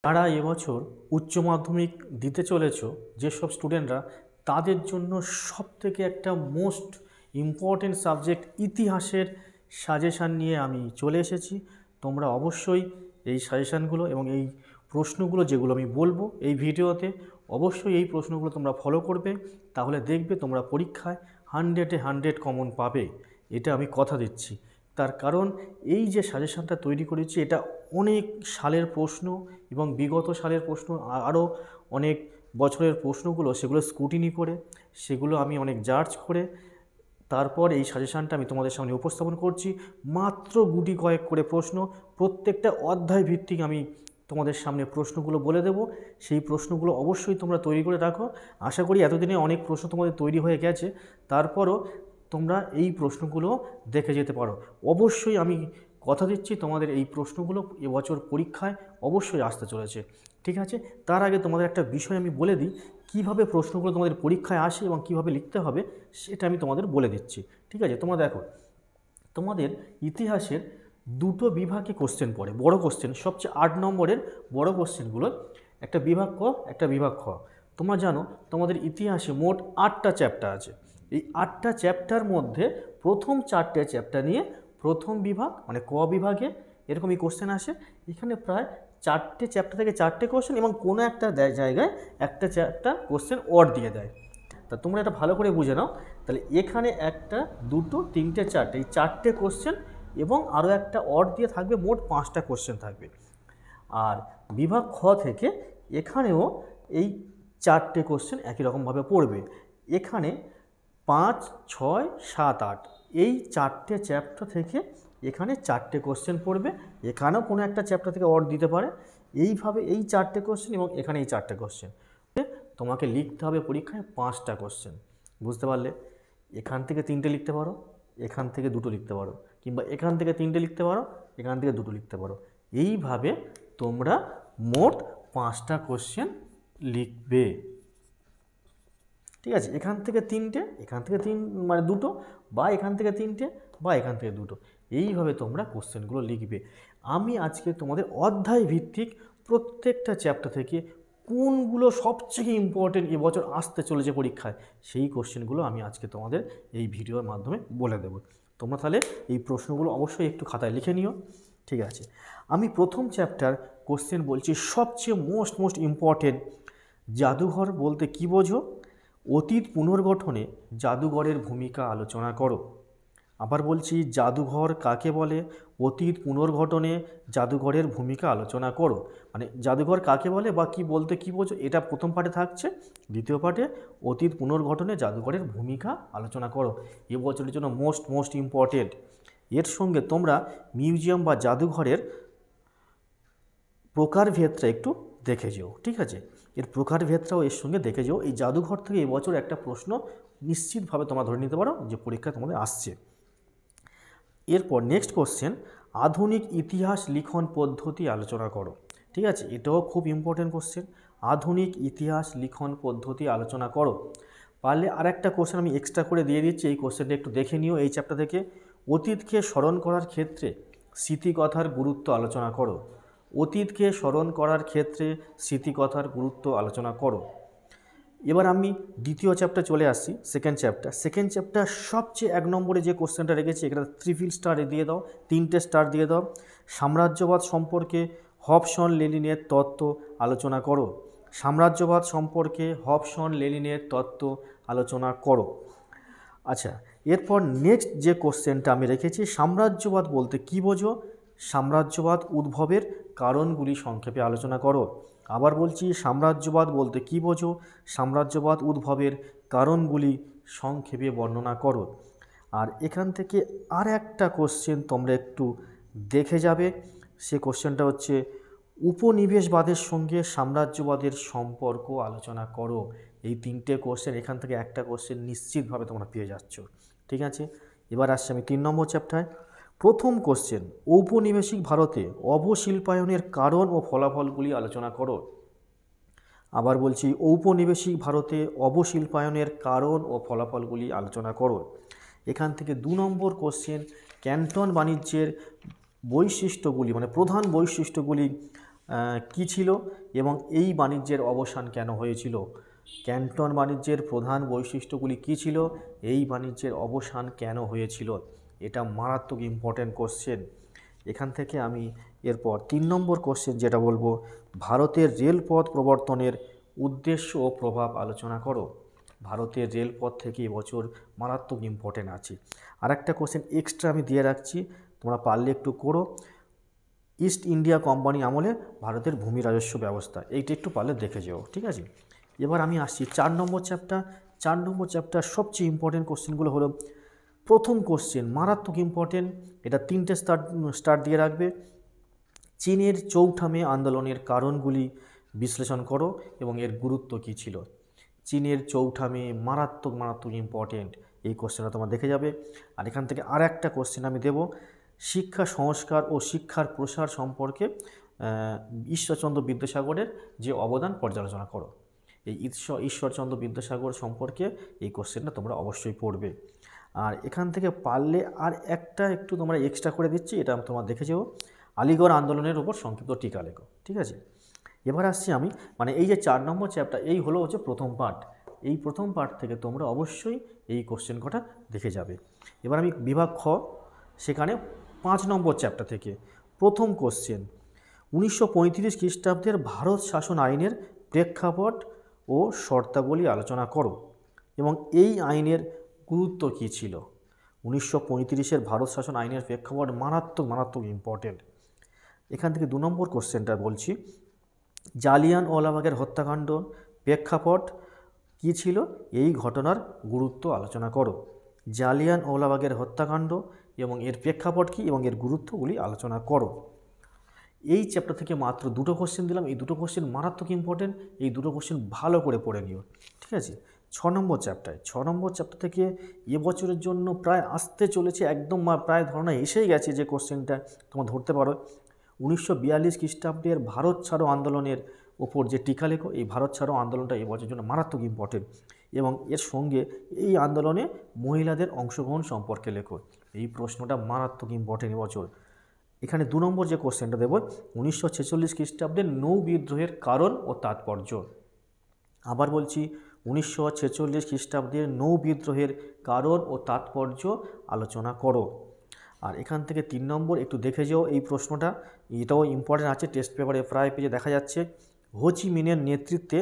যারা এবছর উচ্চ মাধ্যমিক দিতে চলেছ যেসব স্টুডেন্টরা তাদের জন্য সবথেকে একটা মোস্ট ইম্পর্টেন্ট সাবজেক্ট ইতিহাসের সাজেশান নিয়ে আমি চলে এসেছি। তোমরা অবশ্যই এই সাজেশানগুলো এবং এই প্রশ্নগুলো যেগুলো আমি বলবো এই ভিডিওতে অবশ্যই এই প্রশ্নগুলো তোমরা ফলো করবে, তাহলে দেখবে তোমরা পরীক্ষায় 100-এ 100 কমন পাবে। এটা আমি কথা দিচ্ছি। তার কারণ এই যে সাজেশানটা তৈরি করেছি এটা অনেক সালের প্রশ্ন এবং বিগত সালের প্রশ্ন আরও অনেক বছরের প্রশ্নগুলো সেগুলো স্ক্রুটিনি করে সেগুলো আমি অনেক জার্জ করে তারপর এই সাজেশানটা আমি তোমাদের সামনে উপস্থাপন করছি। মাত্র গুটি কয়েক করে প্রশ্ন, প্রত্যেকটা অধ্যায় ভিত্তিক আমি তোমাদের সামনে প্রশ্নগুলো বলে দেব। সেই প্রশ্নগুলো অবশ্যই তোমরা তৈরি করে রাখো। আশা করি এতদিনে অনেক প্রশ্ন তোমাদের তৈরি হয়ে গেছে, তারপরও তোমরা এই প্রশ্নগুলো দেখে যেতে পারো। অবশ্যই আমি কথা দিচ্ছি তোমাদের এই প্রশ্নগুলো এবছর পরীক্ষায় অবশ্যই আসতে চলেছে। ঠিক আছে, তার আগে তোমাদের একটা বিষয় আমি বলে দিই, কীভাবে প্রশ্নগুলো তোমাদের পরীক্ষায় আসে এবং কীভাবে লিখতে হবে সেটা আমি তোমাদের বলে দিচ্ছি। ঠিক আছে, তোমরা দেখো, তোমাদের ইতিহাসের দুটো বিভাগে কোশ্চেন পড়ে, বড় কোশ্চেন সবচেয়ে 8 নম্বরের বড় কোশ্চেনগুলো, একটা বিভাগ ক একটা বিভাগ খ। তোমরা জানো তোমাদের ইতিহাসে মোট 8টা চ্যাপ্টার আছে। এই 8টা চ্যাপ্টার মধ্যে প্রথম 4টে চ্যাপ্টার নিয়ে প্রথম বিভাগ মানে ক বিভাগে এরকমই কোশ্চেন আসে। এখানে প্রায় 4টে চ্যাপ্টার থেকে 4টে কোশ্চেন এবং কোনো একটা জায়গায় একটা চ্যাপ্টার কোশ্চেন অড দিয়ে দেয়। তা তোমরা এটা ভালো করে বুঝে নাও। তাহলে এখানে একটা, দুটো, তিনটে, চারটে, এই 4টে কোশ্চেন এবং আরও একটা অড দিয়ে থাকবে, মোট 5টা কোশ্চেন থাকবে। আর বিভাগ খ থেকে এখানেও এই 4টে কোশ্চেন একই রকমভাবে পড়বে। এখানে 5, 6, 7, 8 এই 4টে চ্যাপ্টার থেকে এখানে 4টে কোশ্চেন পড়বে। এখানেও কোনো একটা চ্যাপ্টার থেকে অড দিতে পারে। এইভাবে এই 4টে কোশ্চেন এবং এখানে এই 4টে কোশ্চেন তোমাকে লিখতে হবে পরীক্ষায় 5টা কোশ্চেন। বুঝতে পারলে? এখান থেকে 3টে লিখতে পারো, এখান থেকে 2টো লিখতে পারো, কিংবা এখান থেকে 3টে লিখতে পারো, এখান থেকে 2টো লিখতে পারো। এইভাবে তোমরা মোট 5টা কোশ্চেন লিখবে। ঠিক আছে, এখান থেকে 3টে, এখান থেকে 3 মানে 2টো, বা এখান থেকে 3টে, বা এখান থেকে 2টো। এইভাবে তোমরা কোশ্চেনগুলো লিখবে। আমি আজকে তোমাদের অধ্যায় ভিত্তিক প্রত্যেকটা চ্যাপ্টার থেকে কোনগুলো সবচেয়ে ইম্পর্টেন্ট এবছর আসতে চলেছে পরীক্ষায় সেই কোশ্চেনগুলো আমি আজকে তোমাদের এই ভিডিওর মাধ্যমে বলে দেব। তোমরা তাহলে এই প্রশ্নগুলো অবশ্যই একটু খাতায় লিখে নিও। ঠিক আছে, আমি প্রথম চ্যাপ্টার কোশ্চেন বলছি, সবচেয়ে মোস্ট ইম্পর্টেন্ট, জাদুঘর বলতে কী বোঝো? অতীত পুনর্গঠনে জাদুঘরের ভূমিকা আলোচনা করো। আবার বলছি, জাদুঘর কাকে বলে? অতীত পুনর্গঠনে জাদুঘরের ভূমিকা আলোচনা করো। মানে জাদুঘর কাকে বলে বা কি বলতে কী বোঝো, এটা প্রথম পার্টে থাকছে। দ্বিতীয় পার্টে অতীত পুনর্গঠনে জাদুঘরের ভূমিকা আলোচনা করো। এবছরের জন্য মোস্ট ইম্পর্টেন্ট। এর সঙ্গে তোমরা মিউজিয়াম বা জাদুঘরের প্রকারভেদটা একটু দেখে যেও। ঠিক আছে, এর প্রকারভেদটাও এর সঙ্গে দেখে যেও। এই জাদুঘর থেকে এবছর একটা প্রশ্ন নিশ্চিতভাবে তোমরা ধরে নিতে পারো যে পরীক্ষা তোমাদের আসছে। এরপর নেক্সট কোশ্চেন, আধুনিক ইতিহাস লিখন পদ্ধতি আলোচনা করো। ঠিক আছে, এটাও খুব ইম্পর্টেন্ট কোশ্চেন। আধুনিক ইতিহাস লিখন পদ্ধতি আলোচনা করো। পারলে আর একটা কোশ্চেন আমি এক্সট্রা করে দিয়ে দিচ্ছি, এই কোশ্চেনটা একটু দেখে নিও এই চ্যাপ্টার থেকে। অতীতকে স্মরণ করার ক্ষেত্রে স্মৃতিকথার গুরুত্ব আলোচনা করো। অতীতকে স্মরণ করার ক্ষেত্রে স্মৃতিকথার গুরুত্ব আলোচনা করো। এবার আমি দ্বিতীয় চ্যাপ্টার চলে আসছি, সেকেন্ড চ্যাপ্টার সবচেয়ে 1 নম্বরে যে কোশ্চেনটা রেখেছি এখানে 3 স্টার দিয়ে দাও, 3টে স্টার দিয়ে দাও। সাম্রাজ্যবাদ সম্পর্কে হবসন লেনিনের তত্ত্ব আলোচনা করো। সাম্রাজ্যবাদ সম্পর্কে হবসন লেনিনের তত্ত্ব আলোচনা করো। আচ্ছা, এরপর নেক্সট যে কোশ্চেনটা আমি রেখেছি, সাম্রাজ্যবাদ বলতে কী বোঝো? সাম্রাজ্যবাদ উদ্ভবের কারণগুলি সংক্ষেপে আলোচনা করো। আবার বলছি, সাম্রাজ্যবাদ বলতে কী বোঝো? সাম্রাজ্যবাদ উদ্ভবের কারণগুলি সংক্ষেপে বর্ণনা করো। আর এখান থেকে আর একটা কোশ্চেন তোমরা একটু দেখে যাবে, সে কোশ্চেনটা হচ্ছে, উপনিবেশবাদের সঙ্গে সাম্রাজ্যবাদের সম্পর্ক আলোচনা করো। এই 3টে কোশ্চেন, এখান থেকে একটা কোশ্চেন নিশ্চিতভাবে তোমরা পেয়ে যাচ্ছ। ঠিক আছে, এবার আসছে আমি 3 নম্বর চ্যাপ্টার। প্রথম কোশ্চেন, ঔপনিবেশিক ভারতে অবশিল্পায়নের কারণ ও ফলাফলগুলি আলোচনা করো। আবার বলছি, ঔপনিবেশিক ভারতে অবশিল্পায়নের কারণ ও ফলাফলগুলি আলোচনা করো। এখান থেকে 2 নম্বর কোশ্চেন, ক্যান্টন বাণিজ্যের বৈশিষ্ট্যগুলি মানে প্রধান বৈশিষ্ট্যগুলি কী ছিল এবং এই বাণিজ্যের অবসান কেন হয়েছিল, ক্যান্টন বাণিজ্যের প্রধান বৈশিষ্ট্যগুলি কী ছিল, এই বাণিজ্যের অবসান কেন হয়েছিল। এটা মারাত্মক ইম্পর্ট্যান্ট কোশ্চেন। এখান থেকে আমি এরপর 3 নম্বর কোশ্চেন যেটা বলবো, ভারতের রেলপথ প্রবর্তনের উদ্দেশ্য ও প্রভাব আলোচনা করো। ভারতের রেলপথ থেকে এবছর মারাত্মক ইম্পর্ট্যান্ট আছে। আর একটা কোশ্চেন এক্সট্রা আমি দিয়ে রাখছি, তোমরা পারলে একটু করো। ইস্ট ইন্ডিয়া কোম্পানি আমলে ভারতের ভূমি রাজস্ব ব্যবস্থা, এইটা একটু পারলে দেখে যাও, ঠিক আছে। এবার আমি আসছি 4 নম্বর চ্যাপ্টার। 4 নম্বর চ্যাপ্টার সবচেয়ে ইম্পর্টেন্ট কোশ্চেনগুলো হলো, প্রথম কোশ্চেন মারাত্মক ইম্পর্টেন্ট, এটা 3টে স্টার দিয়ে রাখবে। চীনের চৌঠা মে আন্দোলনের কারণগুলি বিশ্লেষণ করো এবং এর গুরুত্ব কী ছিল। চীনের চৌঠা মে মারাত্মক ইম্পর্টেন্ট, এই কোশ্চেনটা তোমরা দেখে যাবে। আর এখান থেকে আর একটা কোশ্চেন আমি দেব, শিক্ষা সংস্কার ও শিক্ষার প্রসার সম্পর্কে ঈশ্বরচন্দ্র বিদ্যাসাগরের যে অবদান পর্যালোচনা করো। এই ঈশ্বরচন্দ্র বিদ্যাসাগর সম্পর্কে এই কোশ্চেনটা তোমরা অবশ্যই পড়বে। আর এখান থেকে পারলে আর একটা একটু তোমরা এক্সট্রা করে দিচ্ছি, এটা তোমরা দেখে যাও, আলিগড় আন্দোলনের উপর সংক্ষিপ্ত টিকা লেখো, ঠিক আছে। এবার আসছি আমি, মানে এই যে 4 নম্বর চ্যাপ্টার, এই হলো হচ্ছে প্রথম পার্ট। এই প্রথম পার্ট থেকে তোমরা অবশ্যই এই কোশ্চেন কটা দেখে যাবে। এবার আমি বিভাগ খ, সেখানে 5 নম্বর চ্যাপ্টার থেকে প্রথম কোশ্চেন, 1935 খ্রিস্টাব্দের ভারত শাসন আইনের প্রেক্ষাপট ও শর্তাবলী আলোচনা করো এবং এই আইনের গুরুত্ব কী ছিল। 1935-এর ভারত শাসন আইনের প্রেক্ষাপট মারাত্মক ইম্পর্টেন্ট। এখান থেকে 2 নম্বর কোশ্চেনটা বলছি, জালিয়ানওয়ালাবাগের হত্যাকাণ্ড প্রেক্ষাপট কী ছিল, এই ঘটনার গুরুত্ব আলোচনা করো। জালিয়ানওয়ালাবাগের হত্যাকাণ্ড এবং এর প্রেক্ষাপট কী এবং এর গুরুত্বগুলি আলোচনা করো। এই চ্যাপ্টার থেকে মাত্র 2টো কোশ্চেন দিলাম, এই 2টো কোশ্চেন মারাত্মক ইম্পর্টেন্ট, এই 2টো কোশ্চেন ভালো করে পড়ে নিও, ঠিক আছে। 6 নম্বর চ্যাপ্টার থেকে এবছরের জন্য প্রায় আসতে চলেছে, একদম প্রায় ধারণা এসেই গেছে যে কোশ্চেনটা তোমরা ধরতে পারো। 1942 খ্রিস্টাব্দের ভারত ছাড়ো আন্দোলনের ওপর যে টিকা লেখো, এই ভারত ছাড়ো আন্দোলনটা এবছরের জন্য মারাত্মক ইম্পর্টেন্ট এবং এর সঙ্গে এই আন্দোলনে মহিলাদের অংশগ্রহণ সম্পর্কে লেখো। এই প্রশ্নটা মারাত্মক ইম্পর্টেন্ট এবছর। এখানে 2 নম্বর যে কোশ্চেনটা দেব, 1946 খ্রিস্টাব্দের নৌ বিদ্রোহের কারণ ও তাৎপর্য। আবার বলছি, 1946 খ্রিস্টাব্দের নৌ বিদ্রোহের কারণ ও তাৎপর্য আলোচনা করো। আর এখান থেকে 3 নম্বর একটু দেখে যাও এই প্রশ্নটা, এটাও ইম্পর্টেন্ট আছে, টেস্ট পেপারে প্রায় পেজে দেখা যাচ্ছে। হো চি মিনের নেতৃত্বে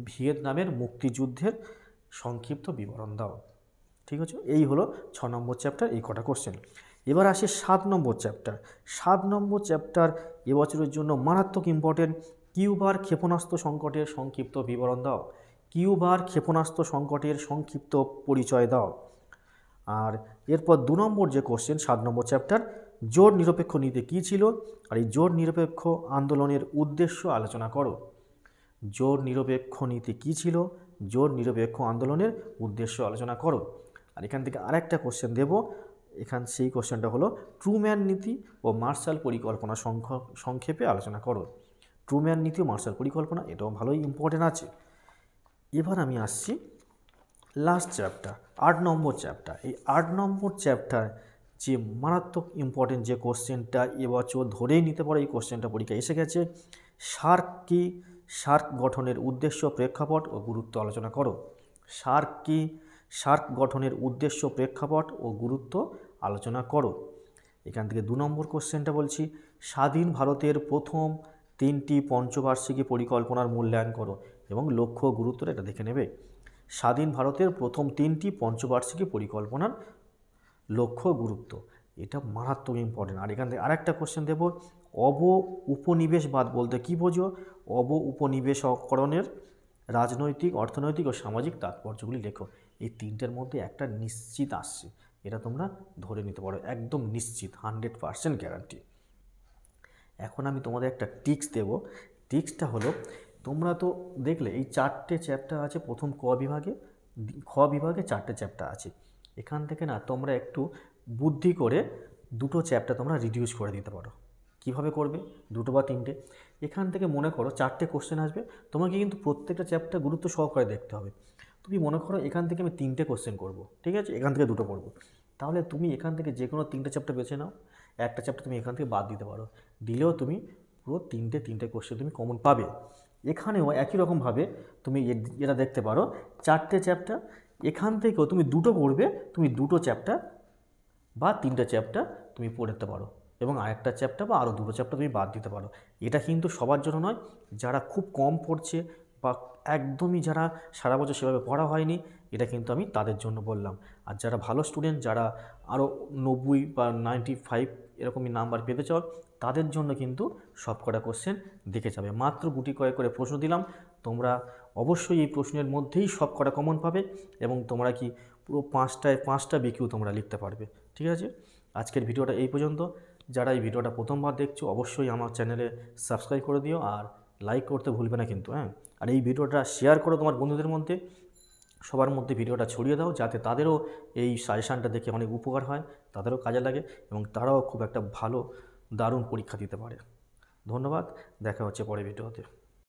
ভিয়েতনামের মুক্তিযুদ্ধের সংক্ষিপ্ত বিবরণ দাও, ঠিক আছে। এই হলো 6 নম্বর চ্যাপ্টার, এই কটা কোশ্চেন। এবার আসে 7 নম্বর চ্যাপ্টার। 7 নম্বর চ্যাপ্টার এবছরের জন্য মারাত্মক ইম্পর্টেন্ট, কিউবার ক্ষেপণাস্ত্র সংকটের সংক্ষিপ্ত বিবরণ দাও। কিউবার ক্ষেপণাস্ত্র সংকটের সংক্ষিপ্ত পরিচয় দাও। আর এরপর 2 নম্বর যে কোশ্চেন 7 নম্বর চ্যাপ্টার, জোট নিরপেক্ষ নীতি কী ছিল আর এই জোট নিরপেক্ষ আন্দোলনের উদ্দেশ্য আলোচনা করো। জোট নিরপেক্ষ নীতি কী ছিল, জোট নিরপেক্ষ আন্দোলনের উদ্দেশ্য আলোচনা করো। আর এখান থেকে আরেকটা কোশ্চেন দেব, সেই কোশ্চেনটা হলো ট্রুম্যান নীতি ও মার্শাল পরিকল্পনা সংক্ষেপে আলোচনা করো। ট্রুম্যান নীতি ও মার্শাল পরিকল্পনা, এটাও ভালোই ইম্পর্টেন্ট আছে। এবার আমি আসছি লাস্ট চ্যাপ্টার, 8 নম্বর চ্যাপ্টার। এই 8 নম্বর চ্যাপ্টার যে মারাত্মক ইম্পর্টেন্ট যে কোশ্চেনটা এবছর ধরেই নিতে পারো, এই কোশ্চেনটা পরীক্ষায় এসে গেছে। সার্ক কি, সার্ক গঠনের উদ্দেশ্য প্রেক্ষাপট ও গুরুত্ব আলোচনা করো। সার্ক কি, সার্ক গঠনের উদ্দেশ্য প্রেক্ষাপট ও গুরুত্ব আলোচনা করো। এখান থেকে 2 নম্বর কোশ্চেনটা বলছি, স্বাধীন ভারতের প্রথম 3টি পঞ্চবার্ষিকী পরিকল্পনার মূল্যায়ন করো এবং লক্ষ্য ও গুরুত্বটা এটা দেখে নেবে। স্বাধীন ভারতের প্রথম 3টি পঞ্চবার্ষিকী পরিকল্পনার লক্ষ্য গুরুত্ব, এটা মারাত্মক ইম্পর্টেন্ট। আর এখান থেকে আরেকটা কোশ্চেন দেব, উপনিবেশবাদ বলতে কী বোঝো। উপনিবেশকরণের রাজনৈতিক, অর্থনৈতিক ও সামাজিক তাৎপর্যগুলি লেখো। এই 3টের মধ্যে একটা নিশ্চিত আসছে, এটা তোমরা ধরে নিতে পারো, একদম নিশ্চিত, 100% গ্যারান্টি। এখন আমি তোমাদের একটা টিক্স দেব। টিক্সটা হলো, তোমরা তো দেখলে এই 4টে চ্যাপ্টার আছে প্রথম খ বিভাগে, 4টে চ্যাপ্টার আছে। এখান থেকে না তোমরা একটু বুদ্ধি করে 2টো চ্যাপ্টার তোমরা রিডিউস করে দিতে পারো। কিভাবে করবে, 2টো বা 3টে। এখান থেকে মনে করো 4টে কোশ্চেন আসবে, তোমাকে কিন্তু প্রত্যেকটা চ্যাপ্টার গুরুত্ব সহকারে দেখতে হবে। তুমি মনে করো এখান থেকে আমি 3টে কোশ্চেন করব, ঠিক আছে, এখান থেকে 2টো করব, তাহলে তুমি এখান থেকে যে কোনো 3টে চ্যাপ্টার বেছে নাও। একটা চ্যাপ্টার তুমি এখান থেকে বাদ দিতে পারো, দিলেও তুমি পুরো তিনটে কোশ্চেন তুমি কমন পাবে। এখানেও একই রকমভাবে তুমি যেটা দেখতে পারো 4টে চ্যাপ্টার, এখান থেকেও তুমি দুটো করবে, তুমি দুটো চ্যাপ্টার বা 3টে চ্যাপ্টার তুমি পড়তে পারো এবং আরেকটা চ্যাপ্টার বা আরও দুটো চ্যাপ্টার তুমি বাদ দিতে পারো। এটা কিন্তু সবার জন্য নয়, যারা খুব কম পড়ছে বা একদমই যারা সারা বছর সেভাবে পড়া হয়নি, এটা কিন্তু আমি তাদের জন্য বললাম। আর যারা ভালো স্টুডেন্ট, যারা আরও 90 বা 95 এরকমই নাম্বার পেতে চাও, তাদের জন্য কিন্তু সব কটা কোশ্চেন দেখে যাবে। মাত্র গুটি কয়েক করে প্রশ্ন দিলাম, তোমরা অবশ্যই এই প্রশ্নের মধ্যেই সব কটা কমন পাবে এবং তোমরা কি পুরো 5টা বিকিউ তোমরা লিখতে পারবে। ঠিক আছে, আজকের ভিডিওটা এই পর্যন্ত। যারা এই ভিডিওটা প্রথমবার দেখছো অবশ্যই আমার চ্যানেলে সাবস্ক্রাইব করে দিও আর লাইক করতে ভুলবে না কিন্তু, হ্যাঁ। আর এই ভিডিওটা শেয়ার করো তোমার বন্ধুদের মধ্যে, সবার মধ্যে ভিডিওটা ছড়িয়ে দাও, যাতে তাদেরও এই সাজেশানটা দেখে অনেক উপকার হয়, তাদেরও কাজে লাগে এবং তারাও খুব একটা ভালো দারুণ পরীক্ষা দিতে পারে। ধন্যবাদ, দেখা হচ্ছে পরের ভিডিওতে।